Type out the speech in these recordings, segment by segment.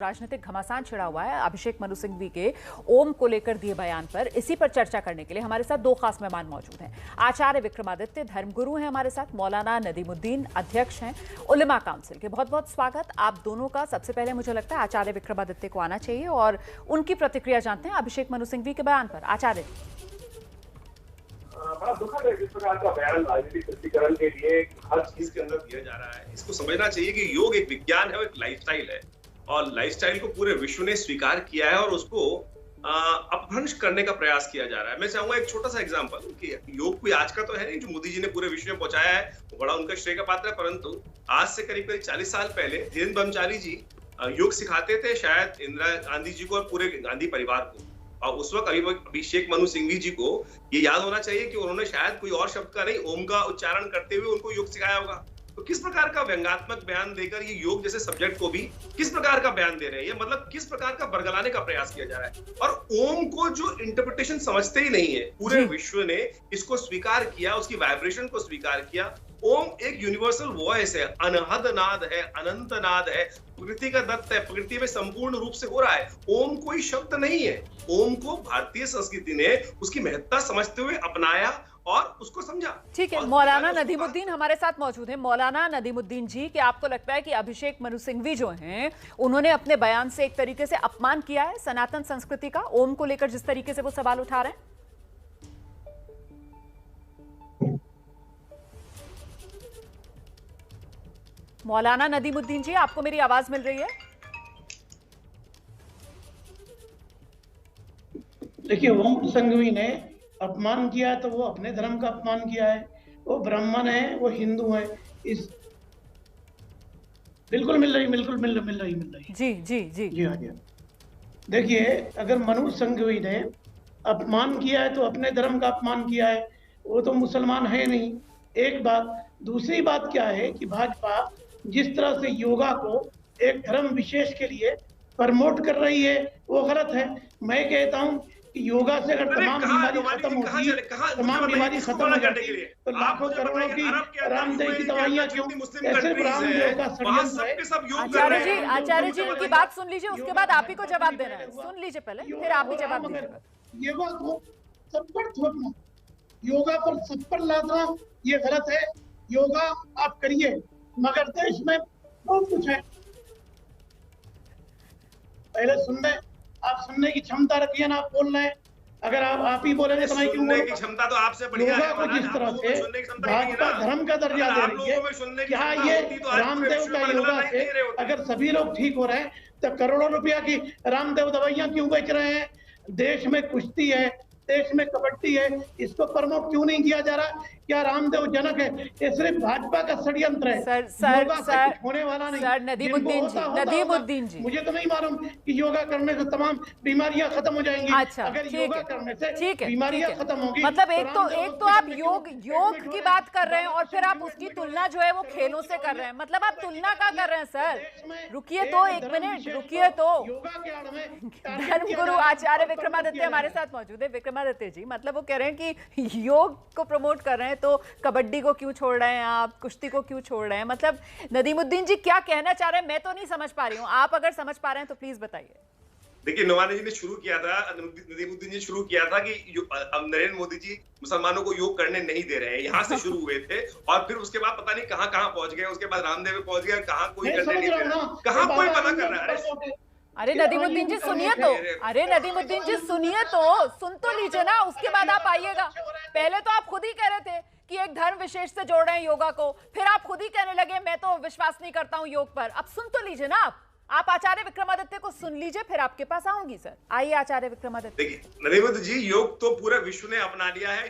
राजनीतिक घमासान छिड़ा हुआ है अभिषेक मनु सिंघवी के ओम को लेकर दिए बयान पर। इसी पर चर्चा करने के लिए हमारे साथ दो खास मेहमान मौजूद हैं। आचार्य विक्रमादित्य धर्मगुरु हैं हमारे साथ, मौलाना नदीमुद्दीन अध्यक्ष हैं उलेमा काउंसिल के। बहुत बहुत स्वागत आप दोनों का। सबसे पहले मुझे लगता है आचार्य विक्रमादित्य को आना चाहिए और उनकी प्रतिक्रिया जानते हैं अभिषेक मनु सिंघवी के बयान पर। आचार्य, बड़ा दुखद है जिस प्रकार का बयान राजनीतिक तुष्टीकरण के लिए हर चीज के अंदर दिया जा रहा है। इसको समझना चाहिए कि योग एक विज्ञान है और एक लाइफस्टाइल है, और लाइफस्टाइल को पूरे विश्व ने स्वीकार किया है और उसको अपभ्रंश करने का प्रयास किया जा रहा है। मैं चाहूंगा एक छोटा सा एग्जांपल कि योग कोई आज का तो है नहीं, जो मोदी जी ने पूरे विश्व में पहुंचाया है वो बड़ा उनका श्रेय का पात्र है, परंतु आज से करीब 40 साल पहले धीरेन्द्र ब्रह्मचारी जी योग सिखाते थे शायद इंदिरा गांधी जी को और पूरे गांधी परिवार को। और उस वक्त अभिषेक मनु सिंघवी जी को ये याद होना चाहिए कि उन्होंने शायद कोई और शब्द का नहीं, ओम का उच्चारण करते हुए उनको योग सिखाया होगा। तो किस प्रकार का व्यंग्यात्मक बयान देकर ये योग जैसे सब्जेक्ट को भी किस प्रकार का बयान दे रहे हैं, ये मतलब किस प्रकार का बरगलाने का प्रयास किया जा रहा है। और ओम को जो इंटरप्रिटेशन समझते ही नहीं है, पूरे विश्व ने इसको स्वीकार किया, उसकी वाइब्रेशन को स्वीकार किया। ओम एक यूनिवर्सल वॉइस है, अनहद नाद है, अनंत नाद है, प्रकृति का दत्त है, प्रकृति में संपूर्ण रूप से हो रहा है। ओम कोई शब्द नहीं है। ओम को भारतीय संस्कृति ने उसकी महत्ता समझते हुए अपनाया और उसको समझा। ठीक है, मौलाना नदीमुद्दीन हमारे साथ मौजूद हैं। मौलाना नदीमुद्दीन जी, क्या आपको लगता है कि अभिषेक मनु सिंघवी जो हैं उन्होंने अपने बयान से एक तरीके से अपमान किया है सनातन संस्कृति का, ओम को लेकर जिस तरीके से वो सवाल उठा रहे हैं? मौलाना नदीमुद्दीन जी, आपको मेरी आवाज मिल रही है? देखिए, ओम सिंघवी ने अपमान किया है तो वो अपने धर्म का अपमान किया है। वो ब्राह्मण है, वो हिंदू है। इस बिल्कुल मिल रही। जी जी जी जी हाँ जी। देखिए, अगर मनु सिंघवी ने अपमान किया है तो अपने धर्म का अपमान किया है, वो तो मुसलमान है नहीं। एक बात। दूसरी बात क्या है कि भाजपा जिस तरह से योगा को एक धर्म विशेष के लिए प्रमोट कर रही है वो गलत है। मैं कहता हूँ कि योगा से अगर तमाम बीमारी खत्म होती, तमाम बीमारी खत्म हो जाती, तो लाखों करोड़ों की रामदेव की दवाइयाँ क्यों? सिर्फ रामदेव का षड्यंत्र है। आचार्य जी उनकी बात सुन लीजिए, उसके बाद आप ही को जवाब देना है। सुन लीजिए पहले, फिर आप भी जवाब दीजिएगा। योगा को सब पर थोपना, योगा पर सब पर लादना, ये गलत है। योगा आप करिए, मगर देश में बहुत कुछ है। पहले सुनने, आप सुनने की क्षमता रखिए ना, आप बोल रहे हैं। अगर आप ही बोलेंगे तो मैं क्यों बोलूं? की क्षमता तो आपसे बढ़िया है। योगा को जिस तरह से भाजपा धर्म का दर्जा दे रही है, क्या ये रामदेव का योगा से अगर सभी लोग ठीक हो रहे हैं तो करोड़ों रुपया की रामदेव दवाइयां क्यों बेच रहे हैं? देश में कुश्ती है, देश में कबड्डी है, इसको प्रमोट क्यों नहीं किया जा रहा? क्या रामदेव जनक है? ये सिर्फ भाजपा का षड्यंत्र है। सर होने वाला नहीं। सर नदीमुद्दीन जी, मुझे तो नहीं मालूम कि योगा करने से तमाम बीमारियां खत्म हो जाएंगी। अच्छा, अगर योगा करने से बीमारियां खत्म होगी, मतलब एक तो आप योग की बात कर रहे हैं और फिर आप उसकी तुलना जो है वो खेलों से कर रहे हैं। मतलब आप तुलना क्या कर रहे हैं सर? रुकिए तो, एक मिनट रुकिए तो। धर्मगुरु आचार्य विक्रमादित्य हमारे साथ मौजूद है। विक्रमादित्य जी, मतलब वो कह रहे हैं कि योग को प्रमोट कर रहे हैं तो कबड्डी को क्यों छोड़ रहे हैं आप, कुश्ती को क्यों छोड़ रहे हैं? मतलब नदीमुद्दीन जी क्या कहना चाह रहे हैं मैं तो नहीं समझ पा रही हूँ। आप अगर समझ पा रहे हैं तो प्लीज बताइए। देखिए, नवानी जी ने शुरू किया था, नदीमुद्दीन जी शुरू किया था कि अब नरेंद्र मोदी जी मुसलमानों को योग करने नहीं दे रहे हैं, यहाँ से शुरू हुए थे और फिर उसके बाद पता नहीं कहाँ पहुंच गए। उसके बाद रामदेव पहुंच गया, कहाँ कोई करने नहीं दे रहा, कहाँ कोई मना कर रहा है। अरे नदीमुद्दीन जी सुनिए तो, अरे नदीमुद्दीन जी सुनिए तो, सुन तो लीजिए ना, उसके बाद आप आइएगा। पहले तो आप खुद ही कह रहे थे कि एक धर्म विशेष से जोड़ रहे हैं योगा को, फिर आप खुद ही कहने लगे मैं तो विश्वास नहीं करता हूं योग पर। अब सुन तो लीजिए ना आप आचार्य विक्रमादित्य को सुन लीजिए, फिर आपके पास आऊंगी। सर आइए आचार्य विक्रमादित्य। देखिए नदीमुद्दीन जी, योग तो पूरे विश्व ने अपना लिया है।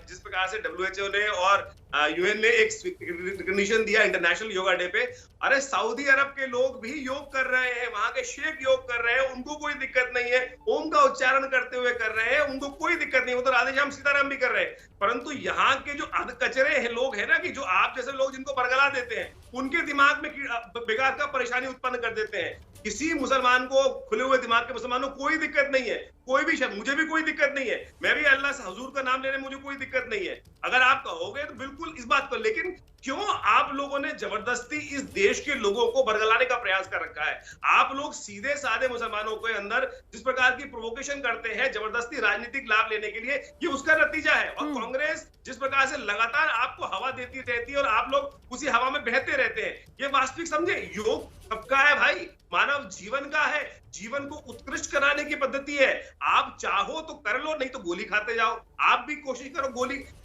जिस प्रकार से WHO ने और UN ने एक रिकॉग्निशन दिया इंटरनेशनल योगा डे पे। अरे सऊदी अरब के लोग भी योग कर रहे हैं, वहां के शेख योग कर रहे हैं, उनको कोई दिक्कत नहीं है। ओम का उच्चारण करते हुए कर रहे हैं, उनको कोई दिक्कत नहीं। वो तो राधेश्याम सीताराम भी कर रहे हैं। परंतु यहाँ के जो कचरे हैं लोग हैं ना, कि जो आप जैसे लोग जिनको बरगला देते हैं, उनके दिमाग में बेकार का परेशानी उत्पन्न कर देते हैं। किसी मुसलमान को, खुले हुए दिमाग के मुसलमानों को कोई दिक्कत नहीं है, कोई भी शब्द, मुझे भी कोई दिक्कत नहीं है, मैं भी अल्लाह से हुजूर का नाम लेने में मुझे कोई दिक्कत नहीं है, अगर आप कहोगे तो बिल्कुल इस बात पर। लेकिन क्यों आप लोगों ने जबरदस्ती इस देश के लोगों को बरगलाने का प्रयास कर रखा है? आप लोग सीधे साधे मुसलमानों के अंदर जिस प्रकार की प्रोवोकेशन करते हैं जबरदस्ती राजनीतिक लाभ लेने के लिए, ये उसका नतीजा है। और कांग्रेस जिस प्रकार से लगातार आपको हवा देती रहती है और आप लोग उसी हवा में बहते रहते हैं, ये वास्तविक समझे। योग सबका है भाई, मानव जीवन का है, जीवन को उत्कृष्ट कराने की पद्धति है। आप चाहो तो कर लो, नहीं तो गोली खाते जाओ। आप भी कोशिश करो,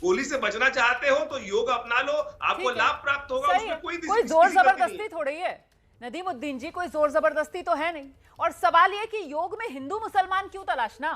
गोली से बचना चाहते हो तो योग अपना लो, आपको लाभ प्राप्त होगा। उसमें कोई जोर जबरदस्ती थोड़ी है नदीमुद्दीन जी, कोई जोर जबरदस्ती तो है नहीं। और सवाल यह कि योग में हिंदू मुसलमान क्यों तलाशना?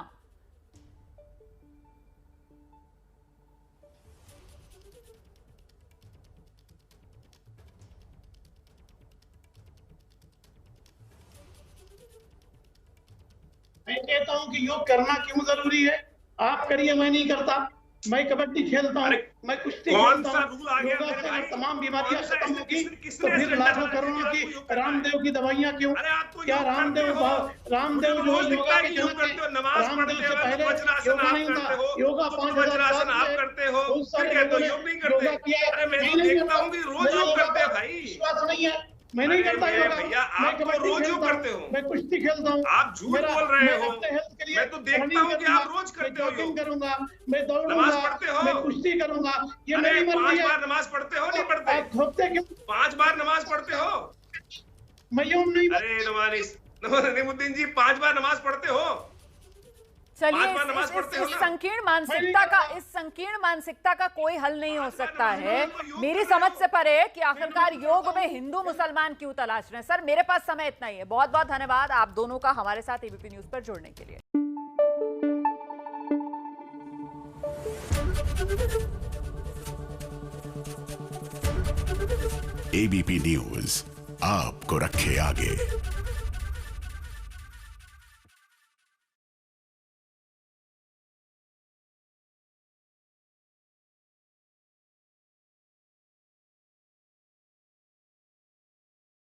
मैं कहता हूं कि योग करना क्यों जरूरी है। आप करिए, मैं नहीं करता। मैं कबड्डी खेलता हूँ, मैं कुश्ती खेलता हूँ। योगा से अगर तमाम बीमारियां खत्म होगी तो फिर लाखों करोड़ों की रामदेव की दवाइयां क्यों? क्या रामदेव जो योगा के जनक हैं, रामदेव से पहले योगा नहीं था। योगा 5000 साल करते हो, बहुत सारे लोगों ने योगा किया। मैं नहीं करता हूँ, रोज योग करते हैं भाई, विश्वास नहीं है। मैं नहीं करता योगा भैया, आप रोज योग करते हो, मैं कुश्ती खेलता हूँ। आप झूठ बोल रहे हो, मैं तो देखता हूँ कि आप रोज करते हो। योग करूंगा, मैं दौड़ूंगा, मैं कुश्ती करूंगा, ये मेरी मर्जी है। 5 बार नमाज पढ़ते हो, नहीं पढ़ते? आप थोपते क्यों? 5 बार नमाज पढ़ते हो? मैं यूं नहीं। अरे नदीमुद्दीन जी, 5 बार नमाज पढ़ते हो? चलिए, इस संकीर्ण मानसिकता का कोई हल नहीं हो सकता है मेरी समझ से परे कि आखिरकार योग में हिंदू मुसलमान क्यों तलाश रहे हैं। सर, मेरे पास समय इतना ही है। बहुत बहुत धन्यवाद आप दोनों का हमारे साथ एबीपी न्यूज पर जुड़ने के लिए। एबीपी न्यूज आपको रखे आगे।